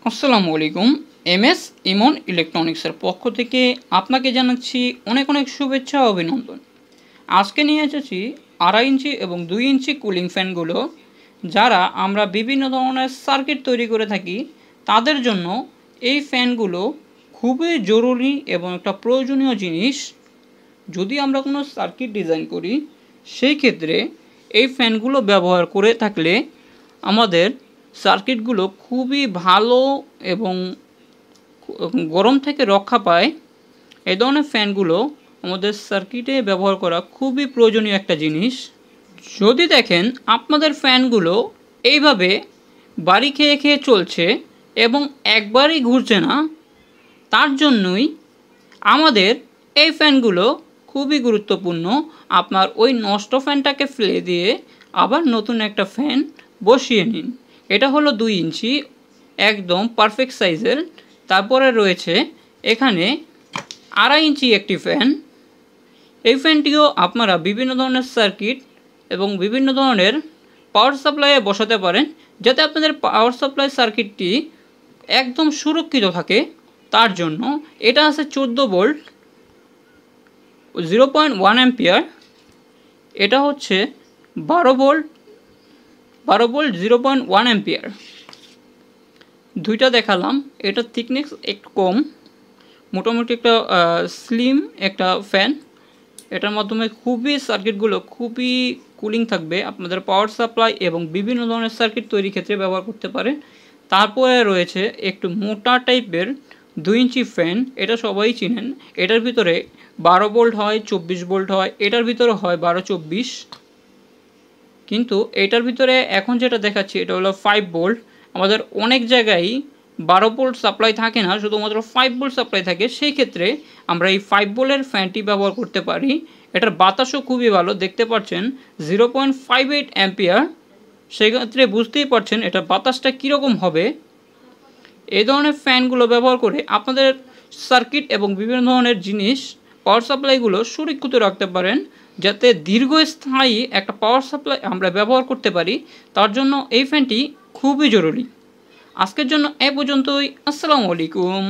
আসসালামু আলাইকুম। এমএস ইমন ইলেকট্রনিক্সের পক্ষ থেকে আপনাকে জানাচ্ছি অনেক অনেক শুভেচ্ছা ও অভিনন্দন। আজকে নিয়ে এসেছি 2.5 ইঞ্চি এবং 2 ইঞ্চি কুলিং ফ্যানগুলো, যারা আমরা বিভিন্ন ধরনের সার্কিট তৈরি করে থাকি তাদের জন্য এই ফ্যানগুলো খুবই জরুরি এবং একটা প্রয়োজনীয় জিনিস। যদি আমরা কোনো সার্কিট ডিজাইন করি সেই ক্ষেত্রে এই ফ্যানগুলো ব্যবহার করে থাকলে আমাদের সার্কিটগুলো খুবই ভালো এবং গরম থেকে রক্ষা পায়। এই ধরনের ফ্যানগুলো আমাদের সার্কিটে ব্যবহার করা খুবই প্রয়োজনীয় একটা জিনিস। যদি দেখেন আপনাদের ফ্যানগুলো এইভাবে বাড়ি খেয়ে খেয়ে চলছে এবং একবারই ঘুরছে না, তার জন্যই আমাদের এই ফ্যানগুলো খুবই গুরুত্বপূর্ণ। আপনার ওই নষ্ট ফ্যানটাকে ফেলে দিয়ে আবার নতুন একটা ফ্যান বসিয়ে নিন। এটা হলো 2 ইঞ্চি, একদম পারফেক্ট সাইজের। তারপরে রয়েছে এখানে 2.5 ইঞ্চি একটি ফ্যান। এই ফ্যানটিও আপনারা বিভিন্ন ধরনের সার্কিট এবং বিভিন্ন ধরনের পাওয়ার সাপ্লাইয়ে বসাতে পারেন, যাতে আপনাদের পাওয়ার সাপ্লাই সার্কিটটি একদম সুরক্ষিত থাকে। তার জন্য এটা আছে 14 ভোল্ট 0.1 অ্যাম্পিয়ার। এটা হচ্ছে 12 ভোল্ট 0.1 অ্যাম্পিয়ার। দুইটা দেখালাম। এটা থিকনেস একটু কম, মোটামুটি একটা স্লিম একটা ফ্যান। এটার মাধ্যমে খুবই সার্কিটগুলো খুবই কুলিং থাকবে, আপনাদের পাওয়ার সাপ্লাই এবং বিভিন্ন ধরনের সার্কিট তৈরির ক্ষেত্রে ব্যবহার করতে পারে। তারপরে রয়েছে একটু মোটা টাইপের 2 ইঞ্চি ফ্যান। এটা সবাই চিনেন। এটার ভিতরে 12 ভোল্ট হয়, 24 ভোল্ট হয়, এটার ভিতরে হয় 12-24। কিন্তু এটার ভিতরে এখন যেটা দেখাচ্ছি এটা হলো 5 ভোল্ট। আমাদের অনেক জায়গায় 12 ভোল্ট সাপ্লাই থাকে না, শুধুমাত্র 5 ভোল্ট সাপ্লাই থাকে। সেই ক্ষেত্রে আমরা এই 5 ভোল্টের ফ্যানটি ব্যবহার করতে পারি। এটার বাতাসও খুবই ভালো, দেখতে পাচ্ছেন 0.58 অ্যাম্পিয়ার। সেক্ষেত্রে বুঝতেই পারছেন এটার বাতাসটা কীরকম হবে। এই ধরনের ফ্যানগুলো ব্যবহার করে আপনাদের সার্কিট এবং বিভিন্ন ধরনের জিনিস পাওয়ার সাপ্লাইগুলো সুরক্ষিত রাখতে পারেন, যাতে দীর্ঘস্থায়ী একটা পাওয়ার সাপ্লাই আমরা ব্যবহার করতে পারি। তার জন্য এই ফ্যানটি খুবই জরুরি। আজকের জন্য এ পর্যন্তই। আসসালামু আলাইকুম।